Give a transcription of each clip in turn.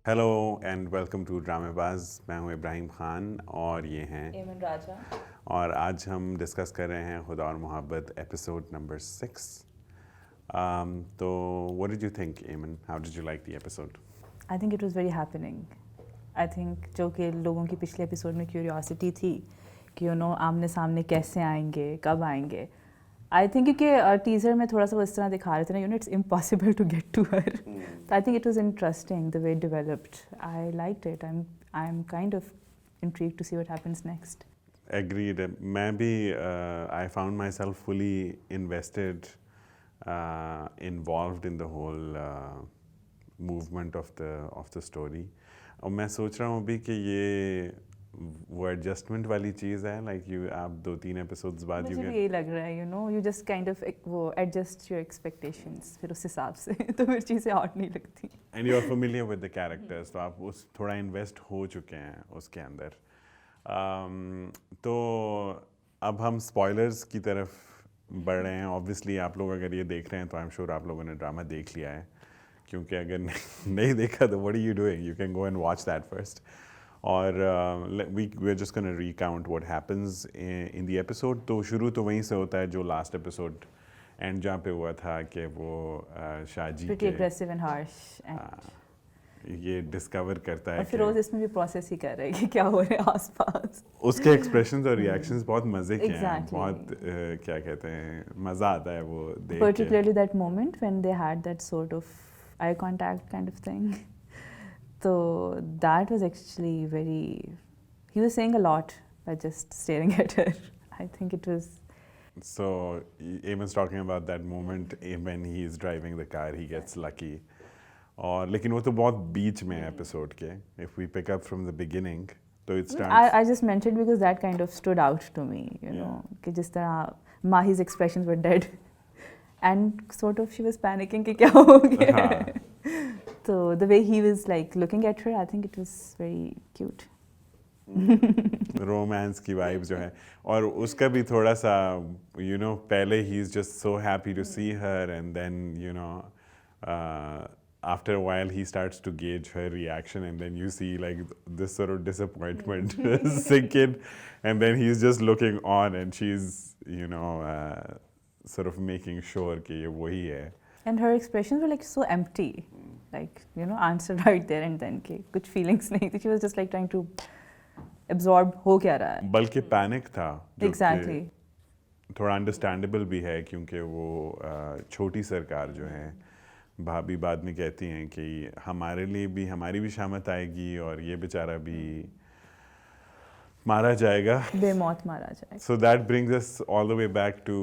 Hello and welcome to Dramebaaz. मैं हूँ इब्राहिम ख़ान और ये हैं एमन राजा। और आज हम डिस्कस कर रहे हैं खुदा और मोहब्बत एपिसोड नंबर 6। तो व्हाट डिड यू थिंक एमन? How did you like the episode? I think it was very happening. I think जो कि लोगों की पिछले एपिसोड में क्यूरियोसिटी थी कि आमने सामने कैसे आएंगे, कब आएंगे। आई थिंक क्योंकि टीजर में थोड़ा सा वो इस तरह दिखा रहे थे ना, it's impossible to get to her. तो I think it was interesting the way it developed. I liked it. I am kind of intrigued to see what happens next. Agreed. मैं भी I found myself fully invested, involved in the whole movement of the story. और मैं सोच रहा हूँ अभी कि ये वो एडजस्टमेंट वाली चीज़ है, लाइक यू आप 2-3 एपिसोड्स बाद मुझे भी यही लग रहा है, यू जस्ट काइंड ऑफ वो एडजस्ट योर एक्सपेक्टेशंस फिर उस हिसाब से तो फिर चीज़ें ऑड नहीं लगती। And you are familiar with the characters, तो आप उस थोड़ा इन्वेस्ट हो चुके हैं उसके अंदर। तो अब हम स्पॉयलर्स की तरफ बढ़ रहे हैं। ऑब्वियसली आप लोग अगर ये देख रहे हैं तो आई एम श्योर आप लोगों ने ड्रामा देख लिया है, क्योंकि अगर नहीं देखा तो what are you doing? You can go and watch that first. और we are just gonna recount what happens in the episode. तो शुरू तो वहीं से होता है जो लास्ट एपिसोड एंड जहाँ पे हुआ था कि वो शाहजी प्रिटी के एग्रेसिव एंड हार्श ये डिस्कवर करता है और फिरोज इसमें भी प्रोसेस ही कर रहे हैं कि क्या हो रहा है आसपास। उसके एक्सप्रेशंस और रिएक्शंस बहुत मज़े के हैं। Exactly. बहुत क्या कहते हैं, मज़ा आता है वो देख के। Particularly that moment when they had that sort of eye contact kind of thing. So that was actually very. He was saying a lot by just staring at her. I think it was. So Eamon's talking about that moment when he is driving the car, he gets lucky. और लेकिन वो तो बहुत बीच में है episode के। If we pick up from the beginning, तो it starts. I just mentioned because that kind of stood out to me, know, कि जिस तरह Mahi's expressions were dead, and sort of she was panicking कि क्या हो गया है. So the way he was like looking at her, I think it was very cute. Romance की vibe जो है, और उसका भी थोड़ा सा पहले ही is just so happy to see her and then after a while he starts to gauge her reaction, and then you see like this sort of disappointment sink in, and then he's just looking on and she's sort of making sure कि ये वही है. And her expressions were like so empty, like answered right there and then कि कुछ feelings नहीं थी. She was just like trying to absorb हो क्या रहा है. बल्कि पैनिक था जो Exactly. थोड़ा अंडरस्टैंडेबल भी है, क्योंकि वो छोटी सरकार जो है, भाभी बाद में कहती हैं कि हमारे लिए भी हमारी भी शामत आएगी और ये बेचारा भी मारा जाएगा, बेमौत मारा जाएगा. So that brings us all the way back to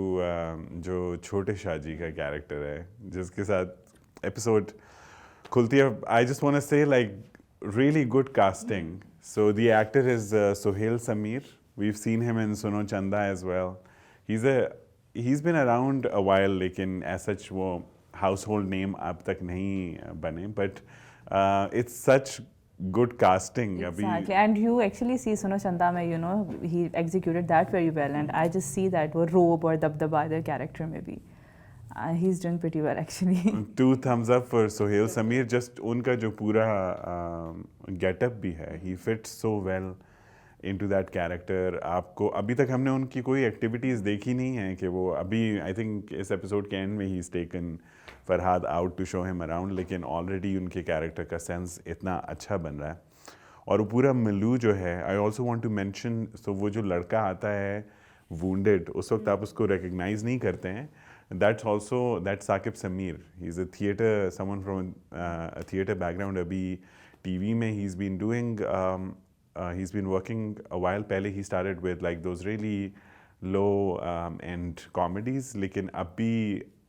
जो छोटे शाहजी का कैरेक्टर है जिसके साथ एपिसोड खुलती है. आई जस्ट वांट टू से like really good casting. So the actor is Sohail Sameer. We've seen him in Suno Chanda as well. He's been around a while, लेकिन as such वो household name अब तक नहीं बने. But it's such good casting. Exactly. And you actually see Suno Chanda में he executed that very well, and I just see that वो robe और दबदबा their character में भी. He's doing pretty well actually. 2 thumbs up for Sohail Sameer. Just उनका जो पूरा getup भी है, he fits so well into that character. आपको अभी तक हमने उनकी कोई एक्टिविटीज़ देखी नहीं है कि वो अभी आई थिंक इस एपिसोड के एंड में ही is taken Farhad out to show him around, लेकिन ऑलरेडी उनके कैरेक्टर का सेंस इतना अच्छा बन रहा है. और वो पूरा मल्लू जो है, I also want to mention, so वो जो लड़का आता है वूंडेड, उस वक्त आप उसको रिकग्नाइज नहीं करते हैं. That's Saqib Sameer. He's a someone from a theater background. Abhi TV mein he's been doing, he's been working a while. Pehle he started with like those really low end comedies. लेकिन अभी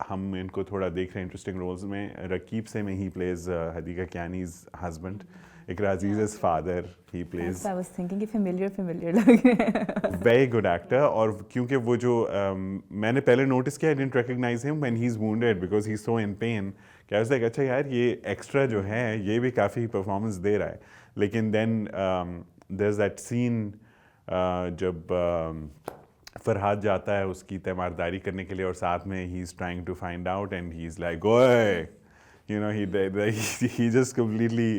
हम इनको थोड़ा देख रहे हैं interesting roles में. रकीब से में he plays Hadika Kiani's husband. Ikra Aziz's father he plays. I was thinking कि familiar लग रहे हैं. Very good actor. और क्योंकि वो जो मैंने पहले नोटिस किया, I didn't recognize him when he's wounded because he's so in pain. क्या was like अच्छा यार ये एक्स्ट्रा जो है ये भी काफ़ी परफॉर्मेंस दे रहा है. लेकिन then there's that scene जब फरहाद जाता है उसकी तीमारदारी करने के लिए और साथ में he's trying to find out and he's like ओए he just completely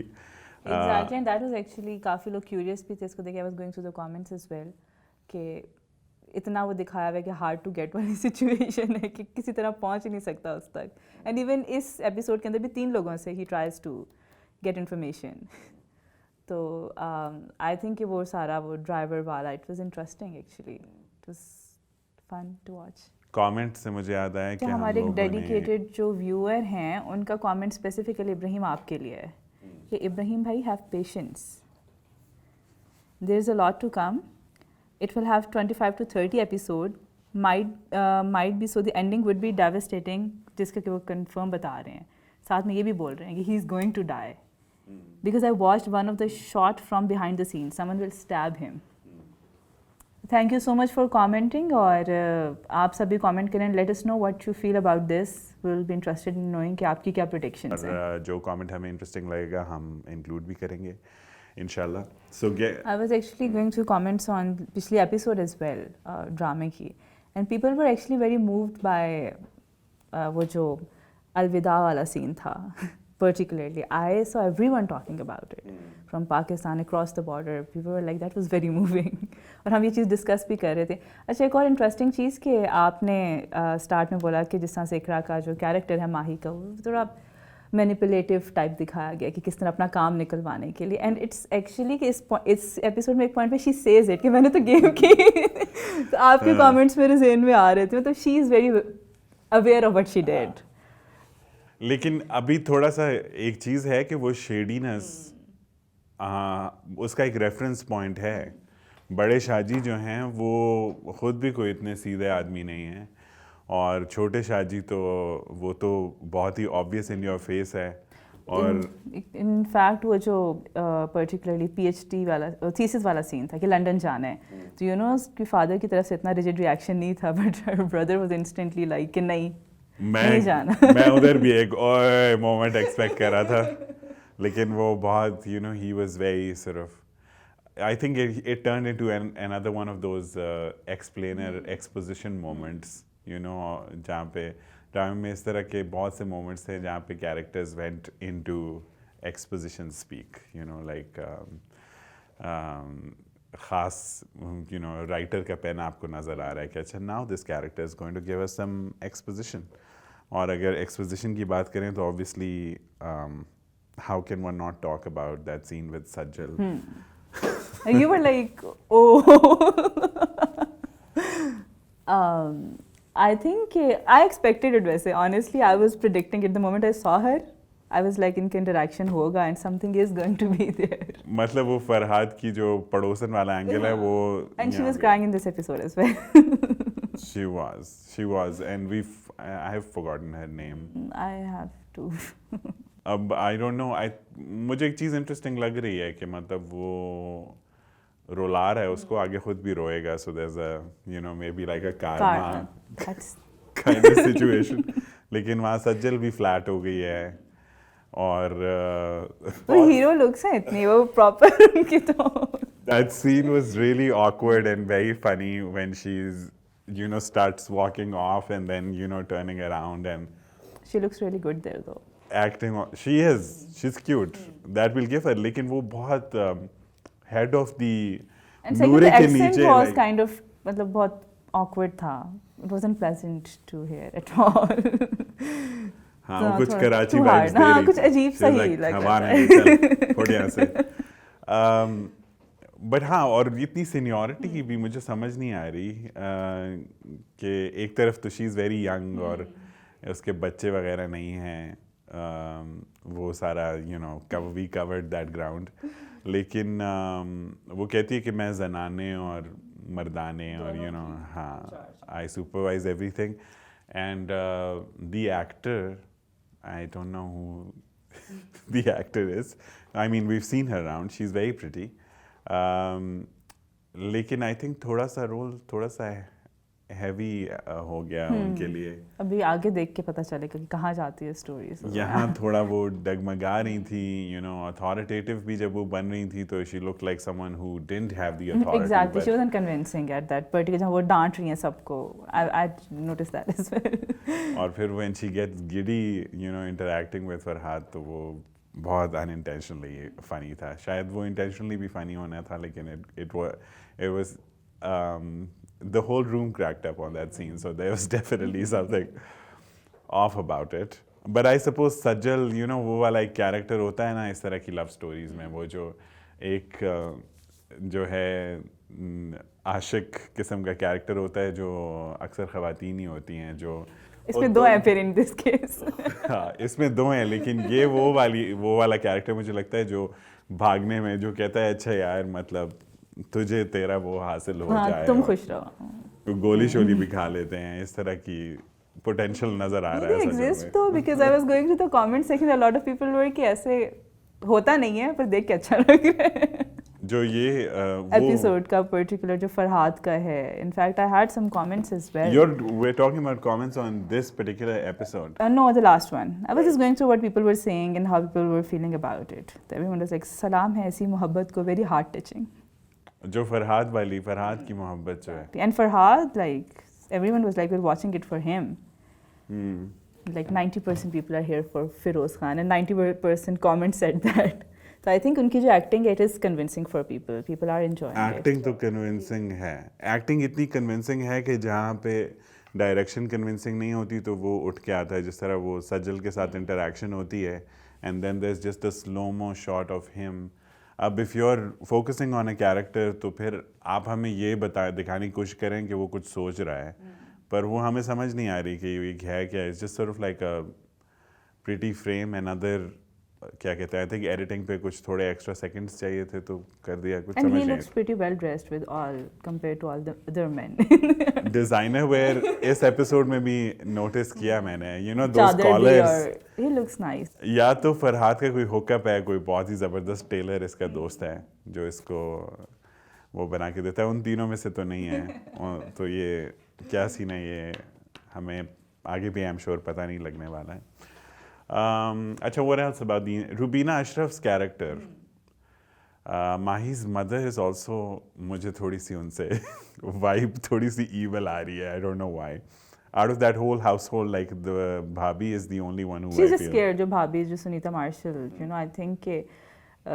Exactly, and that was actually काफ़ी लोग curious भी थे इसको देख के. I was going through the comments as well कि इतना वो दिखाया हुआ है कि hard to get वाली situation है कि किसी तरह पहुंच ही नहीं सकता उस तक. And even इस episode के अंदर भी 3 लोगों से he tries to get information. तो I think कि वो सारा वो driver वाला it was interesting actually. It was fun to watch. Comment से मुझे याद आया कि जो हम हमारे लोगों ने डेडिकेटेड जो व्यूअर हैं उनका कमेंट स्पेसिफिकली इब्राहिम आपके लिए है कि इब्राहिम भाई have patience, there is a lot to come, it will have 25 to 30 episode, might be so the ending would be devastating, जिसका कि वो कंफर्म बता रहे हैं. साथ में ये भी बोल रहे हैं कि he is going to die because I watched one of the shot from behind the scene, someone will stab him. Thank you so much for commenting. और आप सभी कमेंट करें, let us know what you feel about this. We will be interested in knowing कि आपकी क्या predictions हैं. और जो कमेंट हमें इंटरेस्टिंग लगेगा हम इंक्लूड भी करेंगे इंशाल्लाह. सो I was actually going through comments on पिछली episode as well, ड्रामे की, and people were actually very moved by वो जो अलविदा वाला सीन था. Particularly, I saw everyone talking about it from Pakistan across the border. People were like, that was very moving. और हम ये चीज़ डिस्कस भी कर रहे थे. अच्छा, एक और इंटरेस्टिंग चीज़ कि आपने स्टार्ट में बोला कि जिस तरह से इकरा का जो कैरेक्टर है माही का, वो थोड़ा मैनिपुलेटिव टाइप दिखाया गया कि किस तरह अपना काम निकलवाने के लिए. एंड इट्स एक्चुअली कि इस एपिसोड में एक पॉइंट पे शी सेज इट कि मैंने तो गेम की. तो आपके कमेंट्स मेरे ज़हन में आ रहे थे. मतलब she is very aware of what she did. लेकिन अभी थोड़ा सा एक चीज़ है कि वो शेडीनेस उसका एक रेफरेंस पॉइंट है. बड़े शाहजी जो हैं वो ख़ुद भी कोई इतने सीधे आदमी नहीं हैं, और छोटे शाहजी तो वो तो बहुत ही ऑब्वियस इन योर फेस है. और इनफैक्ट वो जो पर्टिकुलरली PhD वाला थीसिस वाला सीन था कि लंदन जाना है, तो यू नो उसके फादर की तरफ से इतना रिजिड रिएक्शन नहीं था, but her brother was instantly like कि नहीं जाना. मैं उधर भी एक ओए मोमेंट एक्सपेक्ट कर रहा था, लेकिन वो बहुत you know he was very sort of, I think it turned into another one of those explainer exposition moments, you know, जहाँ पे ड्रामे में इस तरह के बहुत से मोमेंट्स थे जहाँ पे characters went into exposition speak, you know, like ख़ास यू नो राइटर का पेन आपको नज़र आ रहा है कि अच्छा now this character is going to give us some exposition. और अगर एक्सपोजिशन की बात करें तो obviously how can one not talk about that scene with Sajal. You were like, oh. I think I expected it वैसे. Honestly, I was predicting it the moment I saw her. I was like, इनका interaction होगा and something is going to be there. मतलब वो फरहाद की जो पड़ोसन वाला angle है वो. And she was crying in this episode as well. She was, and I have forgotten her name. I have to. अब I don't know. मुझे एक चीज़ इंटरेस्टिंग लग रही है कि मतलब वो रोला रहा है उसको, आगे खुद भी रोएगा. So there's a you know maybe like a karma kind of situation. लेकिन वहाँ सज्जल भी फ्लैट हो गई है. और वो हीरो लुक्स हैं इतनी, वो प्रॉपर उनकी तो. That scene was really awkward and very funny when she's you know starts walking off and then you know turning around and she looks really good there though. Acting, she's cute. That will give her. लेकिन वो बहुत head of the and second the accent was like, kind of मतलब बहुत awkward था. It wasn't pleasant to hear at all. हाँ वो कुछ Karachi vibes दे रही. कुछ अजीब सा ही लग रहा है. थोड़ी यहाँ से. बट हाँ, और इतनी सीनियरिटी की भी मुझे समझ नहीं आ रही कि एक तरफ तो शी इज़ वेरी यंग और उसके बच्चे वगैरह नहीं हैं. वो सारा you know we covered that ground. लेकिन वो कहती है कि मैं जनाने और मर्दाने और यू नो हाँ I supervise everything. And the actor, I don't know who the actor is. I mean, we've seen her around. She's very pretty. लेकिन I think थोड़ा सा रोल थोड़ा सा हैवी हो गया उनके लिए. अभी आगे देख के पता चलेगा कि कहाँ जाती है स्टोरी. यहाँ थोड़ा वो डगमगा रही थी, you know, authoritative भी जब वो बन रही थी तो she looked like someone who didn't have the authority. Exactly, she wasn't convincing at that particular जहाँ वो डांट रही हैं सबको. I noticed that as well. और फिर when she gets giddy, you know, interacting with Farhad, तो वो बहुत अनइंटेंशनली फनी था. शायद वो इंटेंशनली भी फनी होना था, लेकिन it was the whole room cracked up on that scene, so there was definitely something off about it. But I suppose Sajal, you know, वो वाला एक कैरेक्टर होता है ना इस तरह की लव स्टोरीज में, वो जो एक जो है आशिक किस्म का कैरेक्टर होता है, जो अक्सर ख़वातीन ही होती हैं, जो इसमें दो हैं फिर इन दिस केस. हाँ, इसमें दो हैं, लेकिन ये वो वाला कैरेक्टर मुझे लगता है जो भागने में जो कहता है अच्छा यार मतलब तुझे तेरा वो हासिल हो हाँ, जाए, तुम और खुश रहो. तो गोली शोली भी खा लेते हैं, इस तरह की पोटेंशियल नजर आ रहा है Maybe सजल exist में. though, because I was going to the comment section, a lot of people were कि ऐसे होता नहीं है पर देख के अच्छा लग रहा है. जो ये वो एपिसोड का पर्टिकुलर जो फरहाद का है, in fact I had some comments as well. we're talking about comments on this particular episode. No, the last one. I was just going through what people were saying and how people were feeling about it. So everyone was like, "Salam है ऐसी मोहब्बत को," very heart touching. जो फरहाद की मोहब्बत जो है. And Farhad, like everyone was like, we're watching it for him. Like 90% people are here for Feroz Khan, and 90% comments said that. So I think उनकी जो acting है, it is convincing for people. People are enjoying it. Acting तो convincing है. Acting इतनी convincing है कि जहाँ पे डायरेक्शन कन्विंसिंग नहीं होती तो वो उठ के आता है, जिस तरह वो सज्जल के साथ इंटरेक्शन होती है, and then there is just a slow mo shot of him. अब if you are focusing on a character तो फिर आप हमें ये दिखाने की कोशिश करें कि वो कुछ सोच रहा है, पर वो हमें समझ नहीं आ रही कि ये है क्या. It's just sort of like a pretty frame and other क्या कहते हैं, आई थिंक एडिटिंग पे कुछ थोड़े एक्स्ट्रा सेकंड्स चाहिए थे तो कर दिया, कुछ And समझ he नहीं. looks pretty well dressed with all compared to all the other men. Designer wear इस एपिसोड में भी नोटिस किया मैंने, यू नो दोस चादर भी कॉलर्स. और he looks nice. या तो फरहाद का कोई हुकअप है, कोई बहुत ही ज़बरदस्त टेलर इसका दोस्त है जो इसको वो बना के देता है. उन तीनों में से तो नहीं है. तो ये क्या सीन है, ये हमें आगे भी आई एम श्योर पता नहीं लगने वाला है. अच्छा, what else about the Rubina Ashraf's character? Mahi's mother is also, मुझे थोड़ी सी उनसे vibe थोड़ी सी evil आ रही है. I don't know why. Out of that whole household, like the bhabhi is the only one who She's I just feel. scared. जो भाभी जो Sunita Marshall, you know, I think कि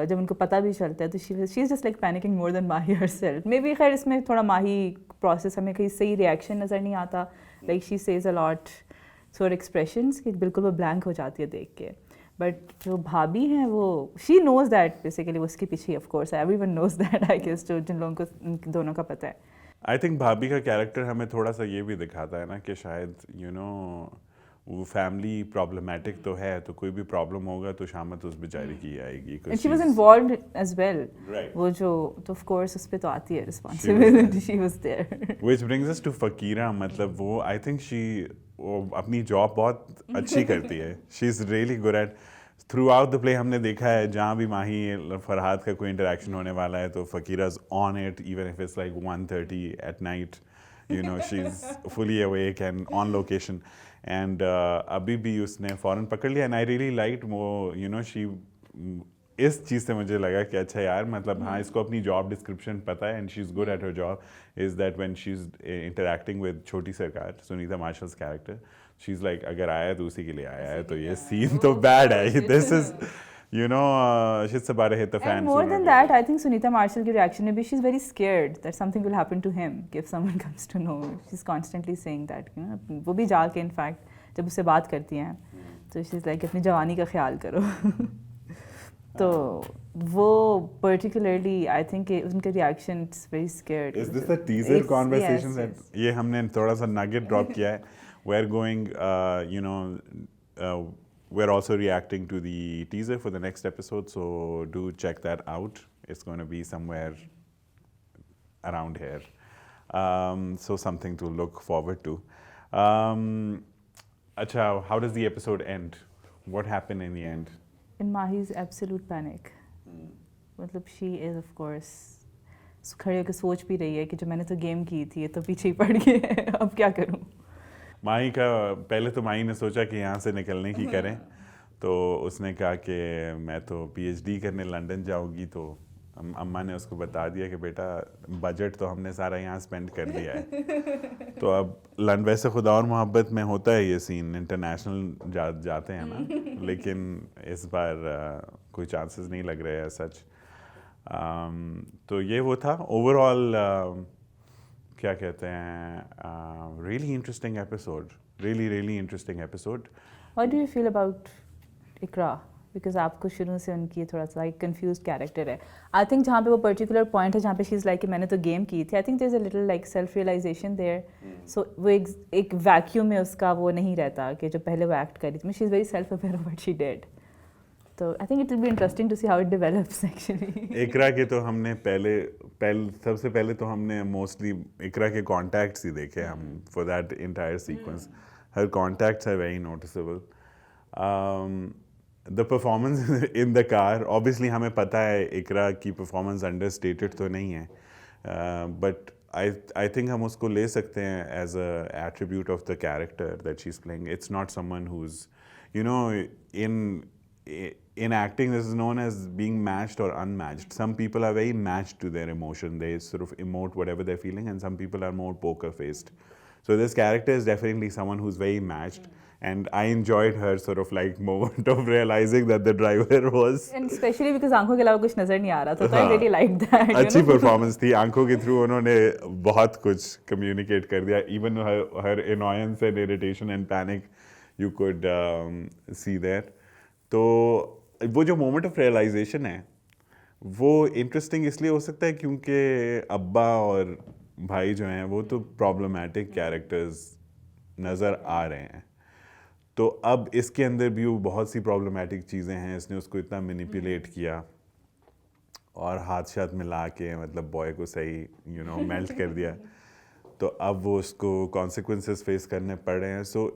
जब उनको पता भी चलता है तो she's just like panicking more than Mahi herself. Maybe खैर इसमें थोड़ा Mahi process हमें कहीं सही reaction नज़र नहीं आता. Like she says a lot sort of expressions कि बिल्कुल वो blank हो जाती है देख के. But जो भाभी हैं वो she knows that basically वो उसके पीछे of course everyone knows that I guess जो जिन लोगों को उन दोनों का पता है. I think भाभी का कैरेक्टर हमें थोड़ा सा ये भी दिखाता है ना कि शायद you know वो फैमिली प्रॉब्लमेटिक तो है, तो कोई भी प्रॉब्लम होगा तो शामत उस बेचारी की आएगी. And she was involved as well. Right. वो जो तो of course उस पे तो आती है responsibility. She was there. Which brings us to फकीरा. मतलब वो I think वो अपनी जॉब बहुत अच्छी करती है. She is really good at throughout the play. हमने देखा है जहाँ भी माही फरहाद का कोई इंटरेक्शन होने वाला है तो फकीरा's on it, even if it's like 1:30 at night. You know, she's fully awake and on location. And अभी भी उसने फ़ौरन पकड़ लिया. And I really liked वो, you know, she इस चीज़ से मुझे लगा कि अच्छा यार मतलब हाँ इसको अपनी जॉब डिस्क्रिप्शन पता है, and she is good at her job. Is that when she is interacting with छोटी सरकार, Sunita marshals character, she is like अगर आया तो उसी के लिए आया है, तो ये सीन तो बैड है. This is you know she's about to hit the fan. And more than that, I think Sunita Marshall की reaction में भी she's very scared that something will happen to him if someone comes to know. She's constantly saying that, you know, वो भी जाके in fact जब उससे बात करती हैं तो she's like अपनी जवानी का ख्याल करो. तो वो particularly I think उनका reaction is very scared. Is this a teaser conversation? Yes, that ये हमने थोड़ा सा nugget drop किया है. We're going, you know, we're also reacting to the teaser for the next episode, so do check that out. It's going to be somewhere around here. So something to look forward to. Acha, how does the episode end? What happened in the end? In Mahi's absolute panic. मतलब she is of course खड़े होकर सोच भी रही है कि जो मैंने तो गेम की थी ये तो पीछे ही पड़ गई है, अब क्या करूं. माही का पहले तो माही ने सोचा कि यहाँ से निकलने की करें, तो उसने कहा कि मैं तो पीएचडी करने लंदन जाऊंगी, तो अम्मा ने उसको बता दिया कि बेटा बजट तो हमने सारा यहाँ स्पेंड कर दिया है। तो अब वैसे खुदा और मोहब्बत में होता है ये सीन, इंटरनेशनल जाते हैं ना, लेकिन इस बार कोई चांसेस नहीं लग रहे हैं सच। तो ये वो था ओवरऑल, क्या कहते हैं, really interesting episode, really interesting episode. What do you feel about Iqra? Because आपको शुरू से उनकी थोड़ा सा एक कंफ्यूज कैरेक्टर है। आई थिंक जहाँ पे वो पर्टिकुलर पॉइंट है जहाँ पे शी इज़ लाइक मैंने तो गेम की थी, I think there is a little like self realization there. So वो एक वैक्यूम में उसका वो नहीं रहता कि जो पहले वो एक्ट करी थी, she is very self aware of what she did. तो I think it will be interesting to see how it develops actually. Iqra के तो हमने पहले सबसे पहले तो हमने मोस्टली इकरा के कॉन्टैक्ट्स ही देखे हम for that entire sequence. Her contacts are very noticeable. The performance in the car, obviously हमें पता है इकरा की परफॉर्मेंस अंडरस्टेटेड तो नहीं है, बट आई थिंक हम उसको ले सकते हैं as a attribute of the character that she is playing. It's not someone who is, you know, in acting this is known as being matched or unmatched. Some people are very matched to their emotion, they sort of emote whatever they're feeling, and some people are more poker faced. So this character is definitely someone who's very matched, and I enjoyed her sort of like moment of realizing that the driver was, And especially because आंखों के अलावा कुछ नजर नहीं आ रहा था, तो I really liked that. अच्छी परफॉर्मेंस थी, आंखों के थ्रू उन्होंने बहुत कुछ कम्युनिकेट कर दिया। Even her annoyance and irritation and panic you could see there. तो वो जो मोमेंट ऑफ रियलाइजेशन है वो इंटरेस्टिंग इसलिए हो सकता है क्योंकि अब्बा और भाई जो हैं वो तो प्रॉब्लमेटिक कैरेक्टर्स नज़र आ रहे हैं। तो अब इसके अंदर भी वो बहुत सी प्रॉब्लमेटिक चीज़ें हैं, इसने उसको इतना मैनिपुलेट किया और हाथ शाथ मिला के मतलब बॉय को सही यू नो मेल्ट कर दिया। तो अब वो उसको कॉन्सिक्वेंसेस फेस करने पड़ रहे हैं। सो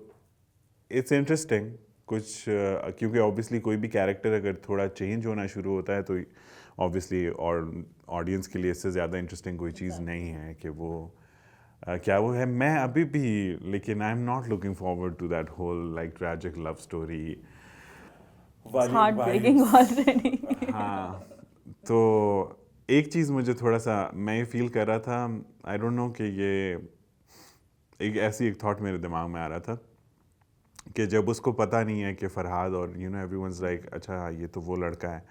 इट्स इंटरेस्टिंग कुछ, क्योंकि ऑब्वियसली कोई भी कैरेक्टर अगर थोड़ा चेंज होना शुरू होता है तो ऑब्वियसली और ऑडियंस के लिए इससे ज़्यादा इंटरेस्टिंग कोई चीज़ नहीं है कि वो क्या वो है। मैं अभी भी, लेकिन I am not looking forward to that whole like tragic love story. Heartbreaking already. हाँ, तो एक चीज़ मुझे थोड़ा सा मैं ये फील कर रहा था, आई डोंट नो कि ये एक थॉट मेरे दिमाग में आ रहा था कि जब उसको पता नहीं है कि फरहाद और यू नो एवरीवनस लाइक अच्छा ये तो वो लड़का है,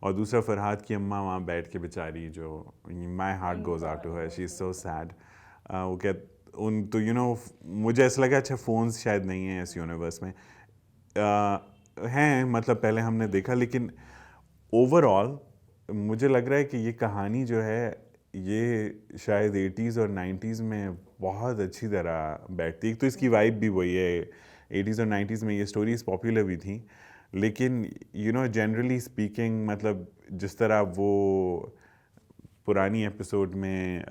और दूसरा फरहाद की अम्मा वहाँ बैठ के बेचारी जो my heart goes out to her, she is so sad. वो क्या उन तो यू नो मुझे ऐसा लगा अच्छा फ़ोन्स शायद नहीं है इस यूनिवर्स में, हैं मतलब पहले हमने देखा, लेकिन ओवरऑल मुझे लग रहा है कि ये कहानी जो है ये शायद 80s और 90s में बहुत अच्छी तरह बैठती है। तो इसकी वाइब भी वही है, 80s और 90s में ये स्टोरीज पॉपुलर भी थी, लेकिन यू नो जनरली स्पीकिंग मतलब जिस तरह वो पुरानी एपिसोड में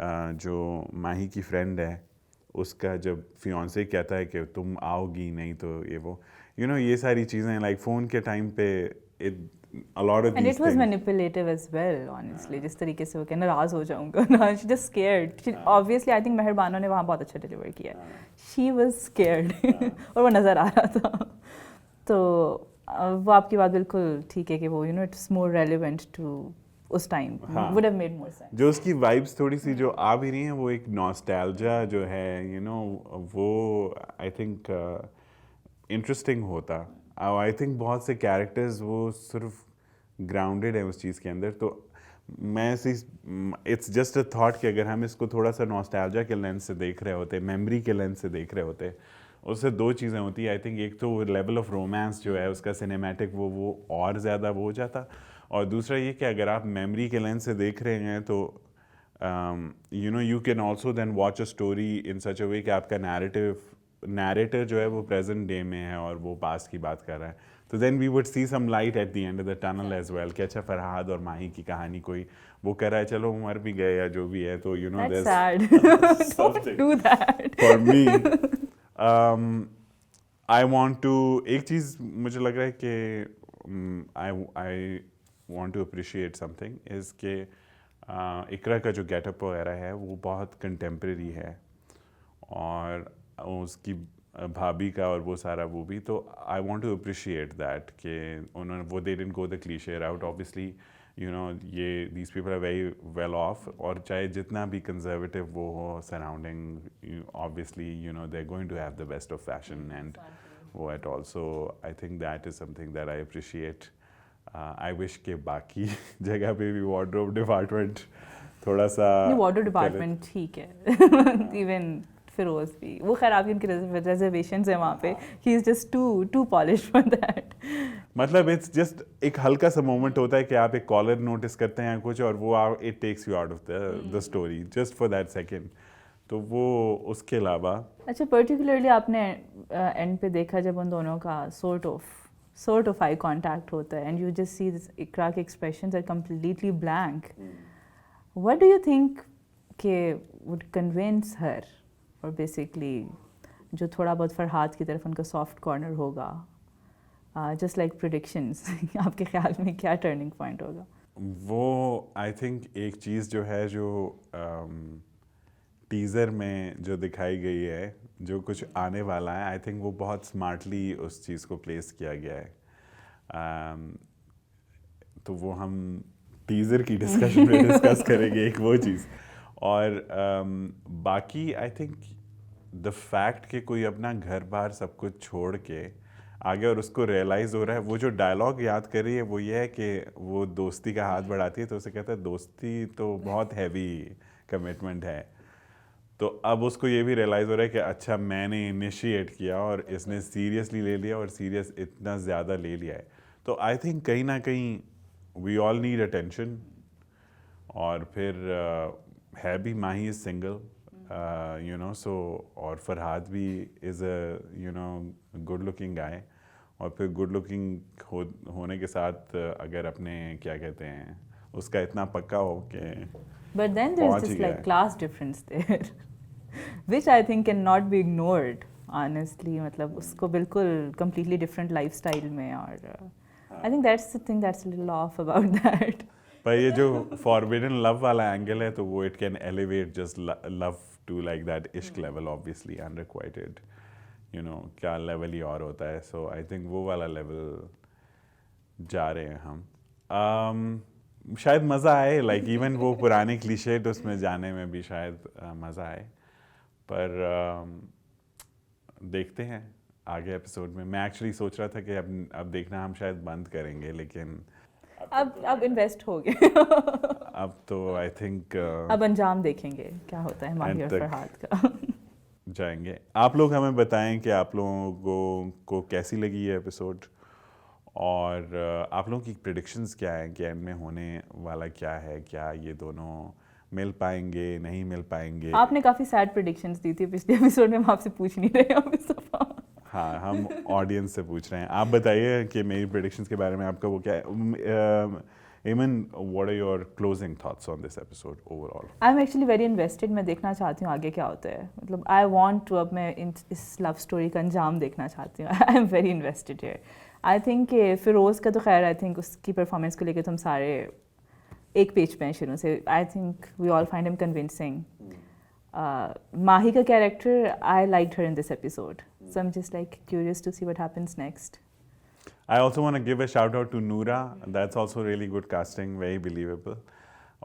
जो माही की फ्रेंड है उसका जब फियांसे कहता है कि तुम आओगी नहीं तो ये वो यू नो ये सारी चीज़ें लाइक फ़ोन के टाइम पे a lot of And these it was things. manipulative as well, honestly. जिस तरीके से वो क्या नाराज हो जाऊंगा ना, she just scared. She, obviously, I think मेहर बानो ने वहाँ बहुत अच्छा डिलीवर किया. She was scared और वो नज़र आ रहा था. तो वो आपकी बात बिल्कुल ठीक है कि वो it's more relevant to उस time would have made more sense. जो उसकी वाइब्स थोड़ी सी जो आ भी रही हैं वो एक नॉस्टैल्जिया जो है यू नो वो आई थिंक इंटरेस्टिंग होता। आई थिंक बहुत से कैरेक्टर्स वो सिर्फ ग्राउंडेड है उस चीज़ के अंदर। तो मैं इट्स जस्ट अ थॉट कि अगर हम इसको थोड़ा सा नॉस्टैल्जिया के लेंस से देख रहे होते, मेमोरी के लेंस से देख रहे होते, उससे दो चीज़ें होती है। आई थिंक एक तो लेवल ऑफ रोमांस जो है उसका सिनेमैटिक वो और ज़्यादा वो हो जाता, और दूसरा ये कि अगर आप मेमोरी के लेंस से देख रहे हैं तो you know you can also then watch a story in such a way कि आपका नैरेटर जो है वो प्रेजेंट डे में है और वो पास्ट की बात कर रहा है। तो then we would see some light at the end of the tunnel as well कि अच्छा फरहाद और माही की कहानी कोई वो कर रहा है, चलो मर भी गए या जो भी है, तो you know That's sad. Don't do that. For me I want to एक चीज़ मुझे लग रहा है कि I want to appreciate something is के इकरा का जो गेटअप वगैरह है वो बहुत कंटेम्प्रेरी है, और उसकी भाभी का और वो सारा वो भी। तो I want to appreciate that कि उन्होंने वो they didn't go the cliche route. Obviously you know ये these people are very well off, और चाहे जितना भी कंजर्वेटिव वो हो सराउंडिंग, obviously you know they are going to have the best of fashion and वो at all. So I think that is something that I appreciate. I wish के बाकी जगह पे भी वार्डरोब डिपार्टमेंट थोड़ा सा वार्डरोब डिपार्टमेंट ठीक है. इवन फिरोज भी, वो खैर आपकी उनकी रिजर्वेशंस है वहाँ पे. He is just too polished for that. मतलब इट्स जस्ट एक हल्का सा मोमेंट होता है कि आप एक कॉलर नोटिस करते हैं कुछ, और वो it takes you out of the story just for that second. तो वो उसके अलावा अच्छा, पर्टिकुलरली आपने एंड पे देखा जब उन दोनों का sort of eye contact होता है, and you just see this Ikra के expressions are completely blank. What do you think के would convince her, or basically जो थोड़ा बहुत फरहाद की तरफ उनका soft corner होगा, just like predictions, आपके ख्याल में क्या turning point होगा? वो आई थिंक एक चीज़ जो है जो टीज़र में जो दिखाई गई है, जो कुछ आने वाला है, आई थिंक वो बहुत स्मार्टली उस चीज़ को प्लेस किया गया है. तो वो हम टीज़र की डिस्कशन में डिस्कस करेंगे, एक वो चीज़. और बाकी आई थिंक द फैक्ट कि कोई अपना घर बार सब कुछ छोड़ के आगे और उसको रियलाइज़ हो रहा है. वो जो डायलॉग याद कर रही है वो ये है कि वो दोस्ती का हाथ बढ़ाती है तो उसे कहता है दोस्ती तो बहुत हैवी कमिटमेंट है. तो अब उसको ये भी रियलाइज़ हो रहा है कि अच्छा मैंने इनिशिएट किया और इसने सीरियसली ले लिया, और सीरियस इतना ज़्यादा ले लिया है. तो आई थिंक कहीं ना कहीं वी ऑल नीड अटेंशन. और फिर है भी माही इज़ सिंगल, यू नो, सो और फरहाद भी is a you know good looking guy. और फिर गुड लुकिंग होने के साथ अगर अपने क्या कहते हैं उसका इतना पक्का हो कि But then there's this like class difference there, which I think cannot be ignored, honestly. मतलब उसको बिल्कुल completely different lifestyle में, और I think that's the thing that's a little off about that. पर ये जो forbidden love वाला angle है तो वो it can elevate just love to like that इश्क level, obviously unrequited, you know, क्या level ही और होता है. So I think वो वाला level जा रहे हैं हम. शायद मज़ा आए, लाइक इवन वो पुराने क्लीशेड उसमें जाने में भी शायद मज़ा आए. पर देखते हैं आगे एपिसोड में. मैं एक्चुअली सोच रहा था कि अब देखना हम शायद बंद करेंगे, लेकिन अब इन्वेस्ट हो गए. अब तो आई थिंक अब अंजाम देखेंगे क्या होता है माही और फरहाद का. जाएंगे. आप लोग हमें बताएं कि आप लोगों को कैसी लगी ये एपिसोड, और आप लोगों की प्रेडिक्शंस क्या हैं कि एंड में होने वाला क्या है, क्या ये दोनों मिल पाएंगे, नहीं मिल पाएंगे. आपने काफ़ी सैड प्रेडिक्शंस दी थी पिछले एपिसोड में, हम आपसे पूछ नहीं रहे अब इस दफा. हाँ, हम ऑडियंस से पूछ रहे हैं. आप बताइए कि मेरी प्रेडिक्शंस के बारे में आपका वो क्या है. Eamon, what are your closing thoughts on this episode overall? I'm actually very invested. मैं देखना चाहती हूँ आगे क्या होता है. मतलब I want to, अब मैं इस लव स्टोरी का अंजाम देखना चाहती हूँ. I am very invested here. I think कि फिरोज़ का तो खैर I think उसकी परफॉर्मेंस को लेकर तुम सारे एक पेज पे हैं शुरू से. I think we all find him convincing. माही का character I liked her in this episode. So I'm just like curious to see what happens next. I also want to give a shout out to Noora. That's also really good casting, very believable.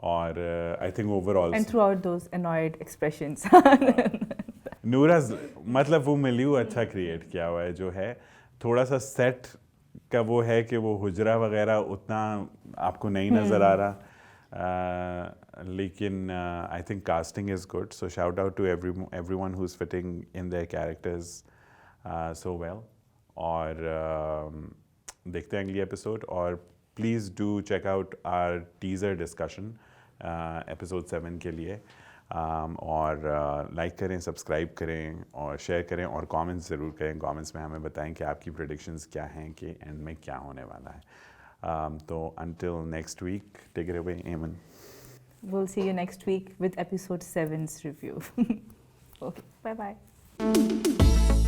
और I think overall. And throughout those annoyed expressions. Noora's मतलब वो milieu अच्छा create किया हुआ है. जो है थोड़ा सा सेट का वो है कि वो हुजरा वगैरह उतना आपको नहीं नज़र आ रहा. लेकिन I think casting is good. So shout out to everyone who's fitting in their characters so well. और देखते हैं अगली एपिसोड. और please do check out our teaser discussion episode 7 के लिए. और लाइक करें, सब्सक्राइब करें और शेयर करें, और कमेंट्स ज़रूर करें. कमेंट्स में हमें बताएं कि आपकी प्रेडिक्शंस क्या हैं कि एंड में क्या होने वाला है. तो until next week, take it away, Eamon. We'll see you next week with episode 7's review. Okay, bye-bye.